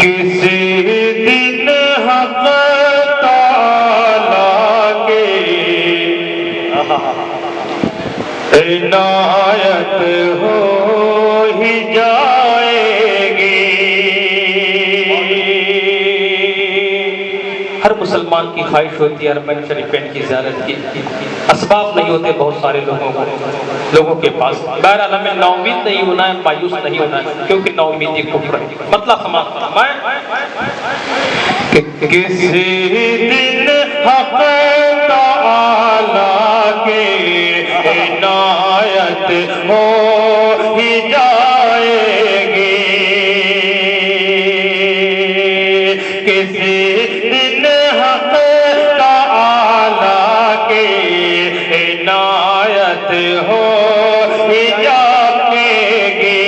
किसी दिन हक ताला के इनायत हो ही जाएगी। हर मुसलमान की ख्वाहिश होती है हरमैन शरीफैन की ज़ियारत की। असबाब नहीं होते बहुत सारे लोगों के पास। बहरहाल हमें नाउमीद नहीं होना है, मायूस नहीं होना है, क्योंकि नाउमीदी कुफ्र है। मतलब समाप्त किसी दिन हक ताला के इनायत हो ही जाएगी। किसी दिन हक ताला के इनायत हो ही जाएगी।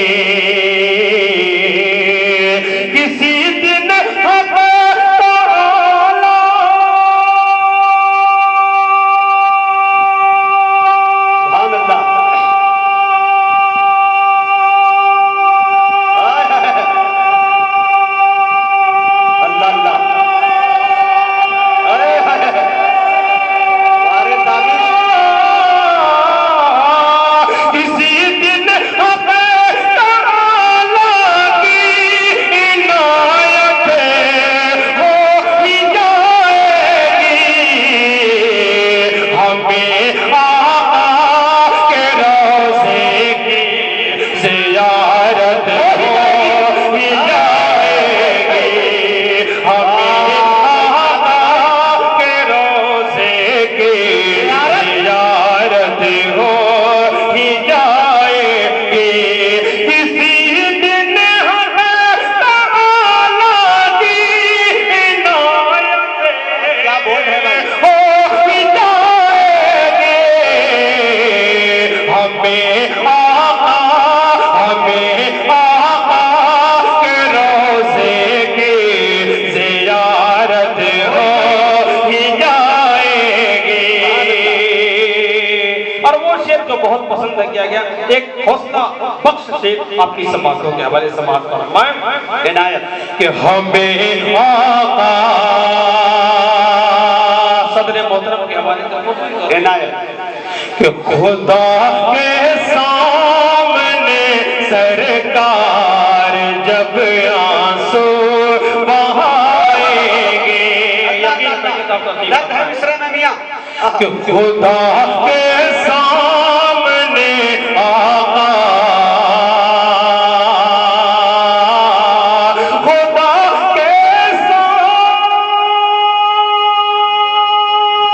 किसी दिन हक ताला बहुत पसंद किया गया एक हौसला बख्श शेर आपकी समातों के हवाले समात फरमाएं इनायत कि हमें आका सदर मोहतरम के हवाले से इनायत कि खुदा के सामने सरकार जब आंसू बहाएंगे कि खुदा के सामने आका खुदा के सामने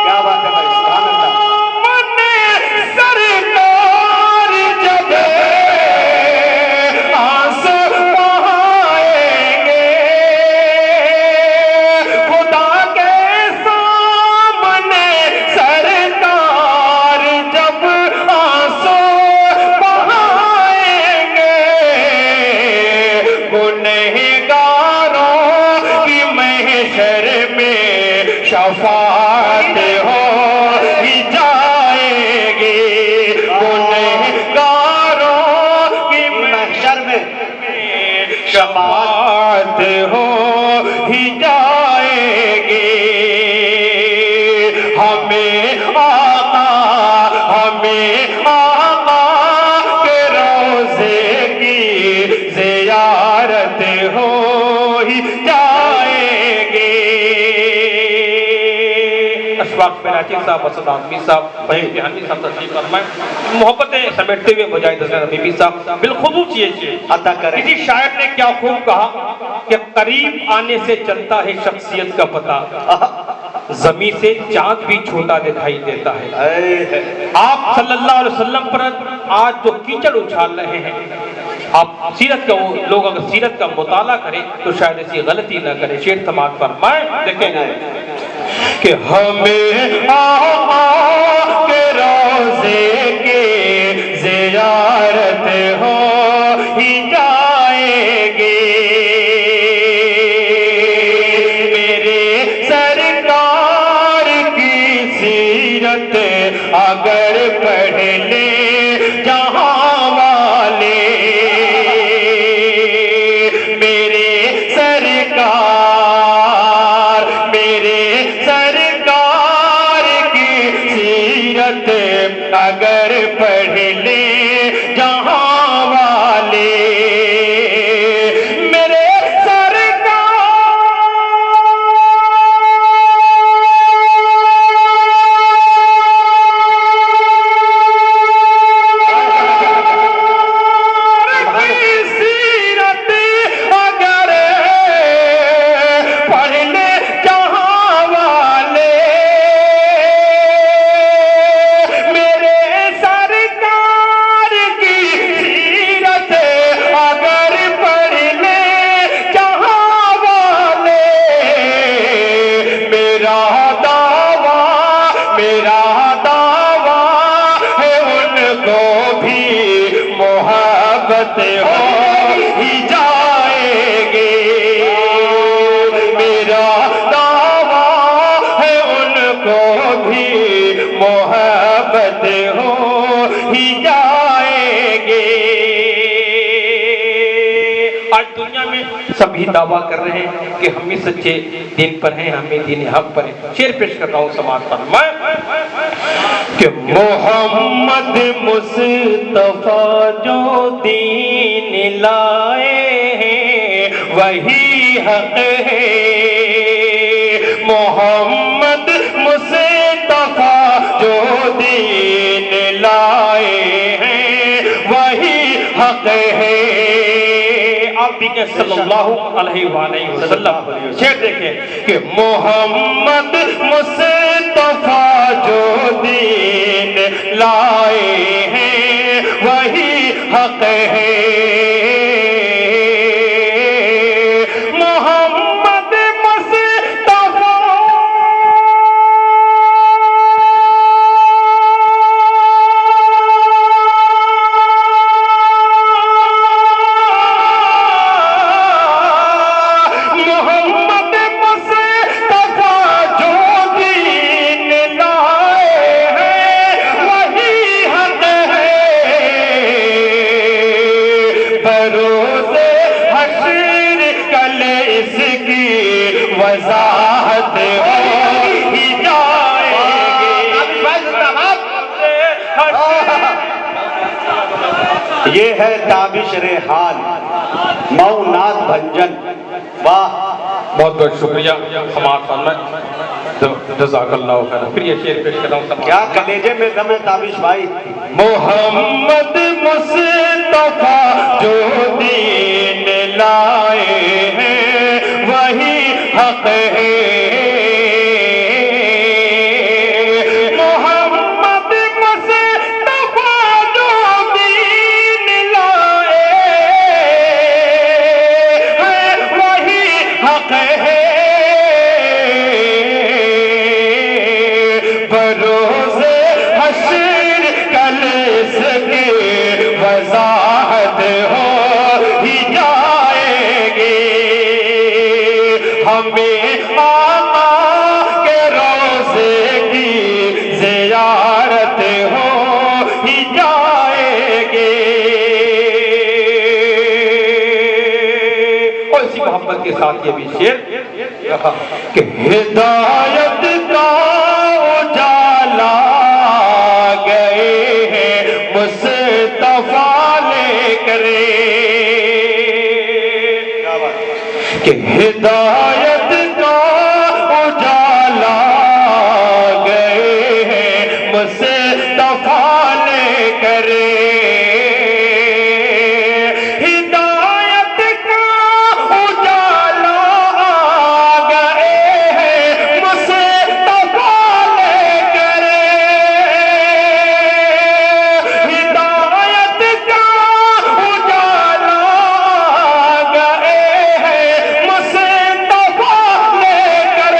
क्या बात है भाई सुभान अल्लाह सरकार जब आंसू बहाएंगे खुदा के सामने सरकार जब आंसू बहाएंगे गुनहगारों की महशर में शफाअत हो ही जाएगी। गुनहगारों की महशर में शफाअत हो ही जाएगी। हमें आका के रोज़े की ज़ियारत हो ही जाएगी। अशफाक पेराची साहब, असद आज़मी साहब, फहीम जहानी साहब तशरीफ फरमाएं। मोहब्बतें समेटते हुए मुजाहिद हसन हबीबी साहब बिलखुसूस ये अता करें। किसी शायर ने क्या खूब कहा कि करीब आने से चलता है शख्सियत का पता, ज़मीन से चांद भी छोटा दिखाई देता है। आप सल्लल्लाहु अलैहि वसल्लम पर आज जो कीचड़ उछाल रहे हैं, आप सीरत का लोग अगर सीरत का मुताला करें तो शायद ऐसी गलती ना करें। शेर समात फरमाएं देखें कि हमें आका के रोज़े के ज़ियारत हो ही जाएगी। मेरे सरकार की सीरत अगर पढ़ ले जहां वाले, मेरे सरकार सभी दावा कर रहे हैं कि हम ही सच्चे दिन पर हैं, हम ही दीन हक पर हैं। शेर पेश करता हूँ समाज पर मैं कि मोहम्मद मुस्तफा जो दीन लाए हैं वही हक है। मोहम्मद मुस्तफा जो दीन लाए हैं वही हक है। आप देखें सल्लल्लाहु अलैहि वसल्लम शेर देखें कि मोहम्मद मुस्तफा जो दीन लाए हैं वही हक है। वजाहत हो ही जाएगी। ये है ताबिश रेहान मऊनाथ भंजन। वाह, बहुत बहुत शुक्रिया हमारे जज़ाकल्लाह खैर। फिर ये शेर पेश कर रहा हूँ, क्या कलेजे में दम है ताबिश भाई। मोहम्मद मुस्तफा जो दीन लाए हैं वही हक है। मोहम्मद मुस्तफा जो दीन लाए हैं वही हक है। बरोज़े हश्र कल इसकी वजाहत हो ही जाएगी। हमें आका के रोज़े की ज़ियारत हो ही जाएगी। और इसी मोहब्बत के साथ ये भी शेर रखा कि हिदायत का उजाला गए हैं मुस्तफा लेकर कि हिदायत का उजाला गए हैं मुस्तफा लेकर। हिदायत का उजाला गए हैं मुस्तफा लेकर। हिदायत का उजाला गए हैं मुस्तफा लेकर।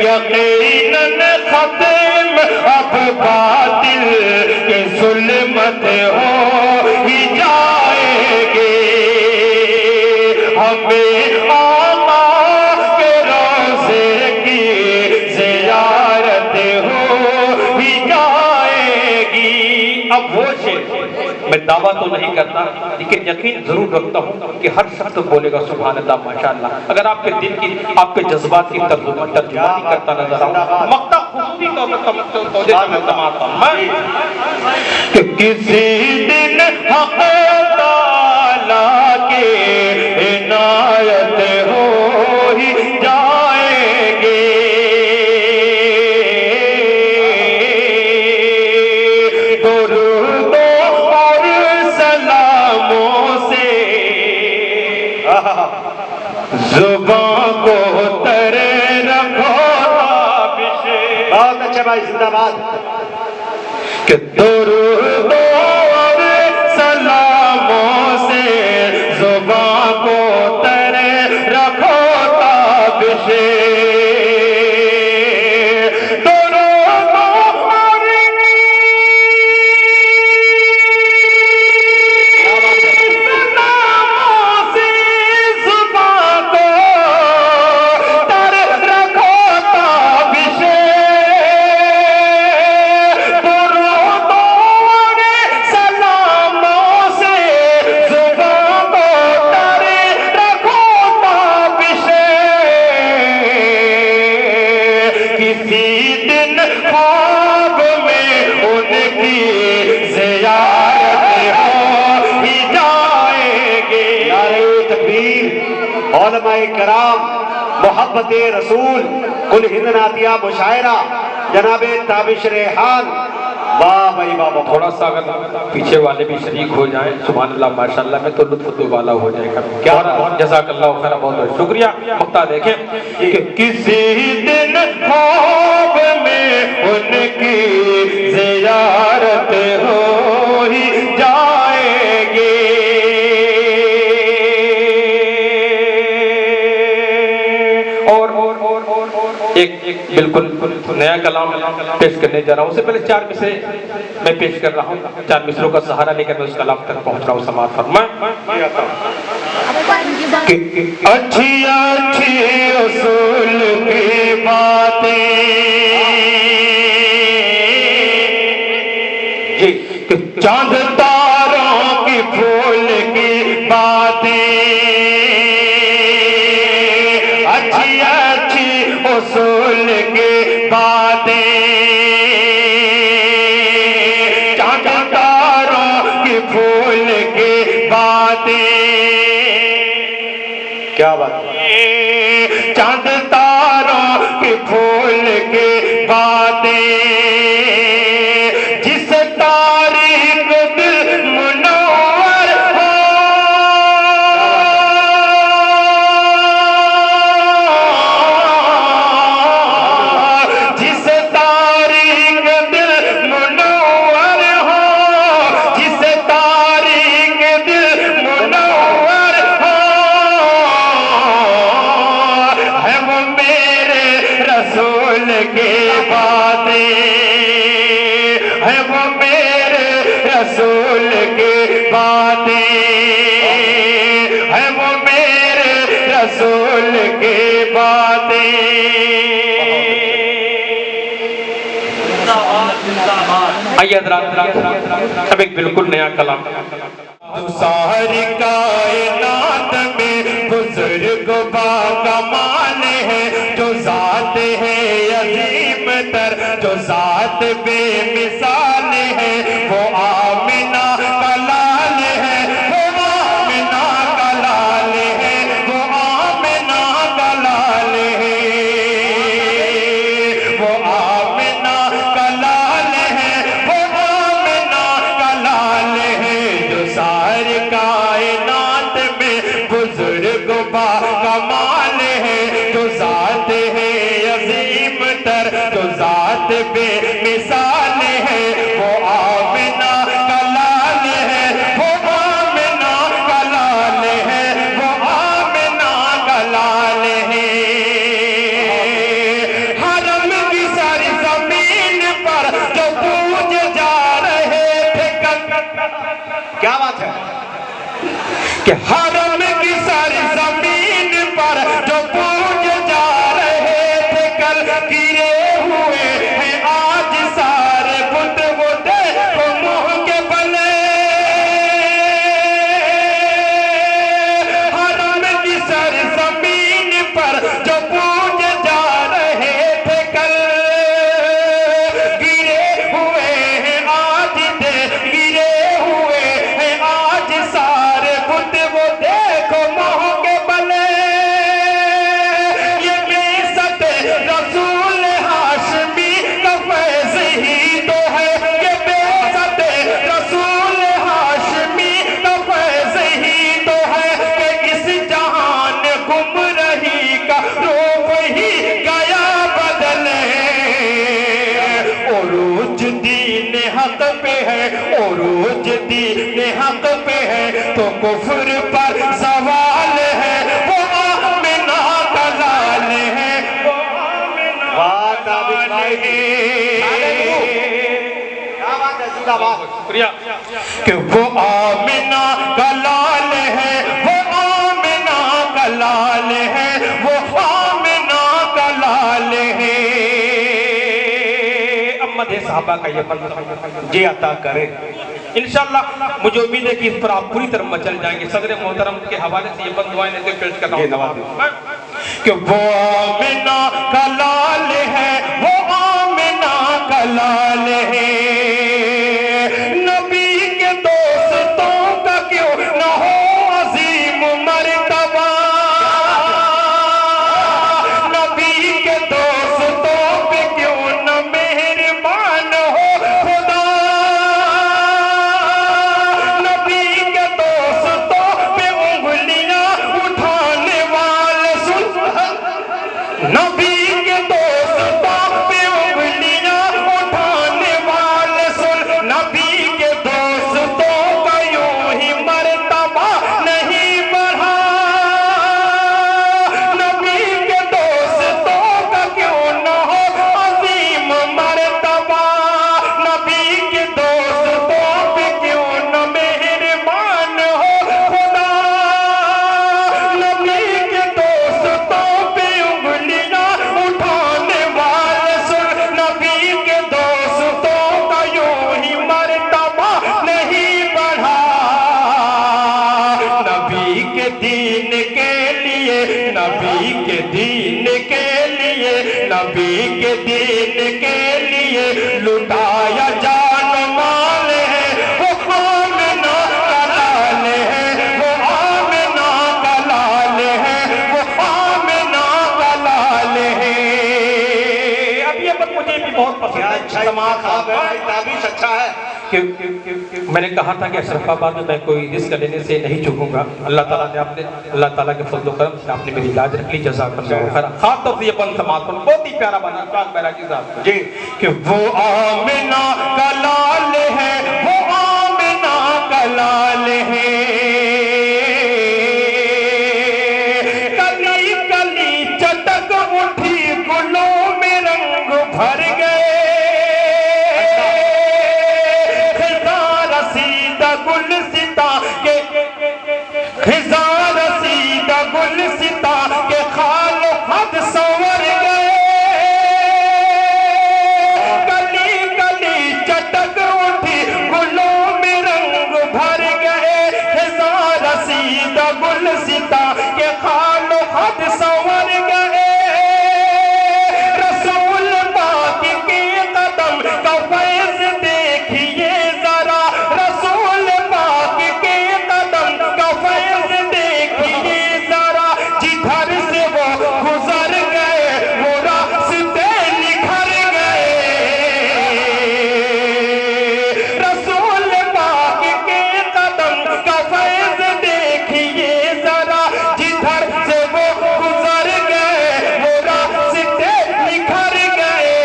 यकीनन खत्म अब बातिल के जुल्मत हो ही जाएगी। हमें आका के रोज़े की ज़ियारत हो ही जाएगी। अब वो शेर मैं दावा तो नहीं करता लेकिन यकीन जरूर रखता हूँ कि हर शख्स बोलेगा सुभान अल्लाह माशाअल्लाह। अगर आपके दिल की आपके जज्बात की तर्जुमानी करता नजर आऊं मक्ता खुशी कि किसी दिन हक़ ताला के इनायत हो ही जाएंगे। जुबान को तरे रखो बहुत अच्छा भाई, जिंदाबाद। कि दुरूद और सलामों से जुबान को तरे रखो ताबिशे। तकबीर, उलमाए कराम, मोहब्बत रसूल, कुल हिंद नातिया मुशायरा, जनाबे ताबिश रेहान। वाह भाई वाह वाह। थोड़ा सा अगर पीछे वाले भी शरीक हो जाएं सुभान अल्लाह माशाल्लाह में तो लुत्फ वाला हो जाएगा। क्या बहुत जज़ाकल्लाह खैर, बहुत बहुत शुक्रिया। मक्ता देखें कि किसी दिन ख्वाब में उनकी ज़ियारत हो ही जाएगी। और एक बिल्कुल नया कलाम पेश करने जा रहा हूँ। उससे पहले 4 मिसरे मैं पेश कर रहा हूँ, 4 मिसरों का सहारा लेकर मैं उस कलाम तक पहुँच रहा हूँ। समाअत फरमाएं। अच्छी अच्छी उसूल की बातें जी, चांद तारों की फूल की बातें, अच्छी अच्छी उसूल की बातें, चांद तारों की फूल की बातें, क्या बात है। चांद तारों की फूल की बातें, जिस तारीख दिल मुनव्वर हो, जिस तारीख दिल मुनव्वर हो, जिस तारीख दिल मुनव्वर हो, है वो मेरे रसूल की बातें, है वो मेरे रसूल की बातें, है वो मेरे रसूल की बातें। आइए हज़रात, अब एक बिल्कुल नया कलाम। सारी कायनात में बुजुर्ग बाकमाल है, जो जात है अजीम तर, जो जात बेमिसाल है, वो आमिना का लाल है, वो आमिना का लाल है, वो आमिना का लाल है, वो आमिना का लाल है, वो आमिना का लाल है, जो सारी कायनात में बुजुर्ग बाकमाल है, जो जात है अजीम तर, जो जात बेमिसाल है, वो आमिना का लाल है, वो आमिना का लाल है, वो आमिना का लाल है। हरम की सारी जमीन पर जो पूज जा रहे थे क्या बात है। कि हरम की सारी जमीन पर जो पूज जा रहे थे कल, गिरे हुए हैं आज सारे बुत, वो देखो मुंह के बले। हरम की सारी जमीन पर जो पूज जा रहे थे कल, गिरे हुए हैं आज दे, गिरे हुए हैं आज सारे बुत, वो देखो मुंह के बले। ये बेइज्जत रसूल हाशमी का फैज़ ही तो है, ये बेइज्जत रसूल हाशमी का फैज़ ही तो है, कि इस जहान गुमराही का रूप ही गया बदले। उरूज दीन हक पे है, उरूज दीन हक पे है, तो कुफ्र पर सवाल है, वो आमिना का लाल है, वो आमिना वाह का ताबिश लाल भाई। है। क्या बात है, जिंदाबाद। शुक्रिया कि वो आमिना का लाल है, वो आमिना का लाल है, वो आमिना का लाल है। अब मदे साहबा का ये बंद जी अता करे। इंशाअल्लाह मुझे उम्मीद है कि इस पर आप पूरी तरह मचल जाएंगे। सदर मोहतरम के हवाले से ये बंद दुआएं लेते पेश कर रहा ये हूं नवाज़। कि वो आमिना का लाल है, वो आमिना का लाल है, नबी के दोस्तों का क्यों न हो अजीम मर दीन के लिए, नबी के दीन के लिए, नबी के दीन के लिए लुटाया जान माल है, वो आमिना का लाल है, वो आमिना का लाल है, वो आमिना का लाल है। अब ये बात मुझे भी बहुत पसंद है। अच्छा ताबीश अच्छा है। मैंने कहा था कि अशरफाबाद में मैं कोई रिस्क लेने से नहीं चूकूंगा। अल्लाह ताला ने अल्लाह ताला के फजल करम से आपने मेरी इलाज रख ली। जज़ाकल्लाह खैर। खास तौर से ये बंद समाज पर बहुत ही प्यारा बना शाह बैरागी साहब जी कि वो आमिना का लाल है, वो आमिना का लाल है, कली कली चटक उठी गुलों में रंग भर गए, गुलसिता के खिजार सीधा गुलसिता के खालो हद संवर गए, कली कली चटक उठी गुलों में रंग भर गए, खिजार सीधा गुलसिता के खालो हद संवर गए, रसूल पाक के कदम का फैज़ देखिए जरा, रसूल पाक के कदम का फैज़ देखिए जरा, जिधर से वो गुजर गए वो रास्ते निखर गए, रसूल पाक के कदम का फैज़ देखिए जरा, जिधर से वो गुजर गए वो रास्ते निखर गए,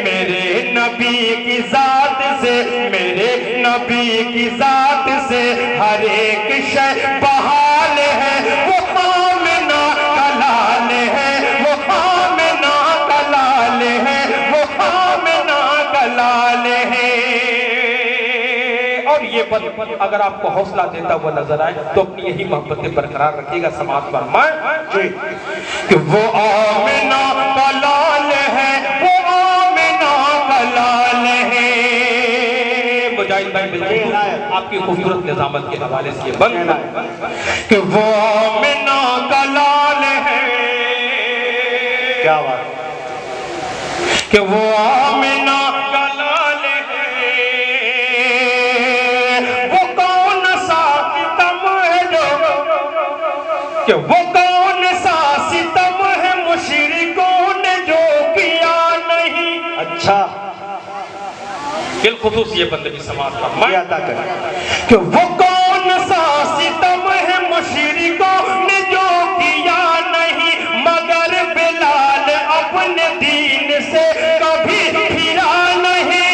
मेरे नबी की जात से, मेरे नबी की जात से हर एक शय बहाल है, वो आमिना का लाल है, वो आमिना का लाल है, वो आमिना का लाल है। और ये पद अगर आपको हौसला देता हुआ नजर आए तो अपनी यही मोहब्बतें बरकरार रखिएगा समाज पर मैं कि वो आमिना का लाल है, वो आमिना का लाल है। मुजाहिद भाई बिल्कुल आपकी खूबसूरत निजामत के हवाले से ये बंद कि वो आमिना का लाल है, क्या बात कि वो आमिना का लाल है, वो कौन सा सितम है जो, कि वो कौन सा सितम है मुशरिकों ने जो किया नहीं। अच्छा बिलखुसूस ये बंदगी समाज का मैं अता कर कि वो कौन सा सितम है मुशरिकों ने जो किया नहीं, मगर बिलाल अपने दीन से कभी फिरा नहीं,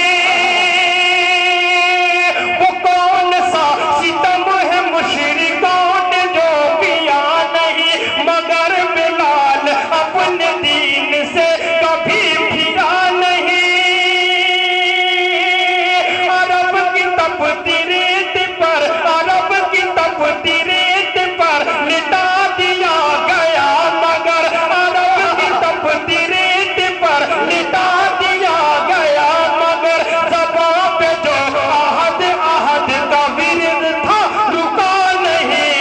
वो कौन सा सितम है मुशरिकों ने जो किया नहीं, मगर बिलाल अपने दीन से कभी फिरा नहीं, अरब की तपती रेत पर, अरब की तपती रेत पर लिटा दिया गया, मगर अरब की तपती रेत पर लिटा दिया गया, मगर ज़बां पे जो आहद आहद का विर्द था रुका नहीं,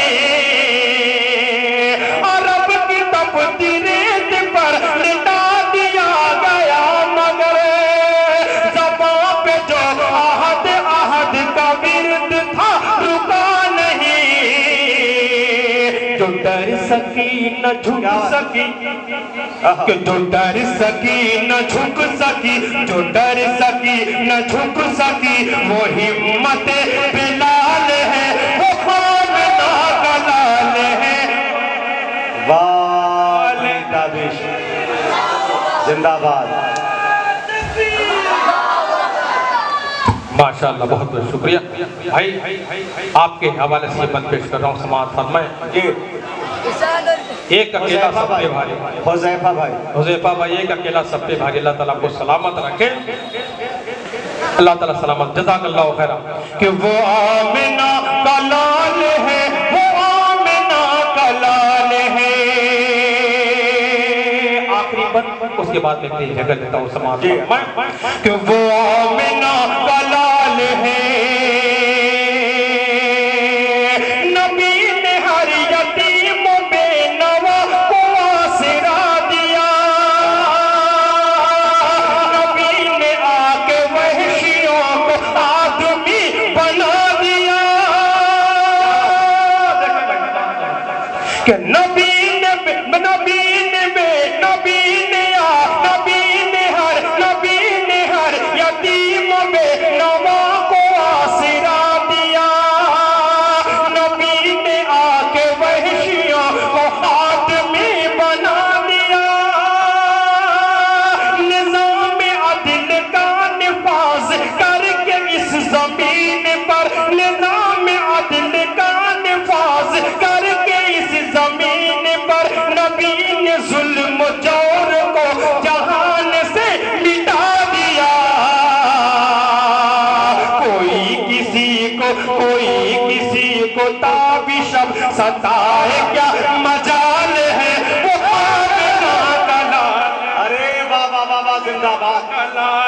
अरब की तपती रेत पर लिटा दिया गया, मगर ज़बां पे जो आहद आहद का विर्द था रुका नहीं, जो डर सकी न झुक सकी, कि जो डर सकी न झुक सकी, जो डर सकी न झुक सकी, वो हिम्मत बिलाल है, वो आमिना का लाल है। वाह ताबीश जिंदाबाद। माशाअल्लाह बहुत बहुत शुक्रिया भाई, आपके हवाले से ये बंद पेश कर रहा हूँ समाज फरमाए जी एक अकेला सब पे भारी, हुज़ैफा भाई, हुज़ैफा भाई एक अकेला सब पे भारी, अल्लाह ताला को सलामत रखे, अल्लाह ताला सलामत, जज़ाकल्लाहु खैरा। कि वो आमिना का लाल है, वो आमिना का लाल है। आखिरी बंद उसके बाद में तेज जगह देता हूँ समाज में कि वो आमिना का लाल है, नबी कि नबी ने हर यतीम बेनवा को आसरा दिया। नबी ने आके वहशियों को आदमी बना दिया। निज़ाम अदल का निफाज करके इस जमीन पर, निज़ाम अदल का निफाज करके इस जमीन पर नबी ने जुल्म जोर को जहान से मिटा दिया। कोई किसी को ताबिश सताए क्या मजाल है वो आमिना का लाल। अरे वाह वाह वाह वाह, जिंदाबाद।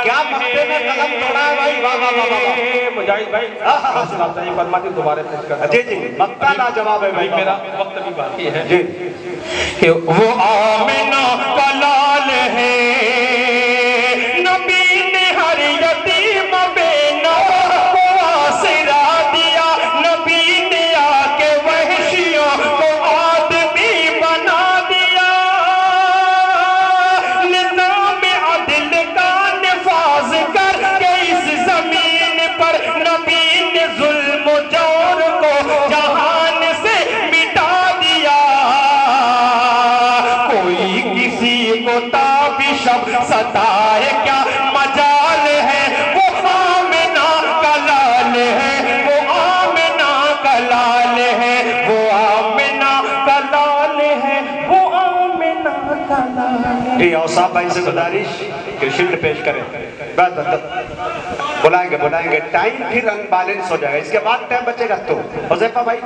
क्या मक्ते में कदम तोड़ा है भाई, वाह वाह वाह वाह। मुजाहिद भाई ये फरमाते दोबारा पेश कर। जी जी, मक्ता लाजवाब है भाई। मेरा वक्त भी बाकी है जी। कि वो आमिना का लाल है। नबी ने हर यतीम बेनवा को आसरा दिया। नबी ने आके वहशियों को आदमी बना दिया। निज़ाम अदल का निफाज करके इस जमीन पर नबी ने जुल्म जोर को जहान से मिटा दिया। कोई किसी को ताबिश सताए क्या मजाल है वो आमिना का लाल है। वो आमिना का लाल है। वो आमिना का लाल है। वो आमिना का लाल है। जी औसाफ भाई से गुजारिश कि शील्ड पेश करें। बस बुलाएंगे, टाइम फिर अनबैलेंस हो जाएगा, इसके बाद टाइम बचेगा तो हुज़ैफा भाई।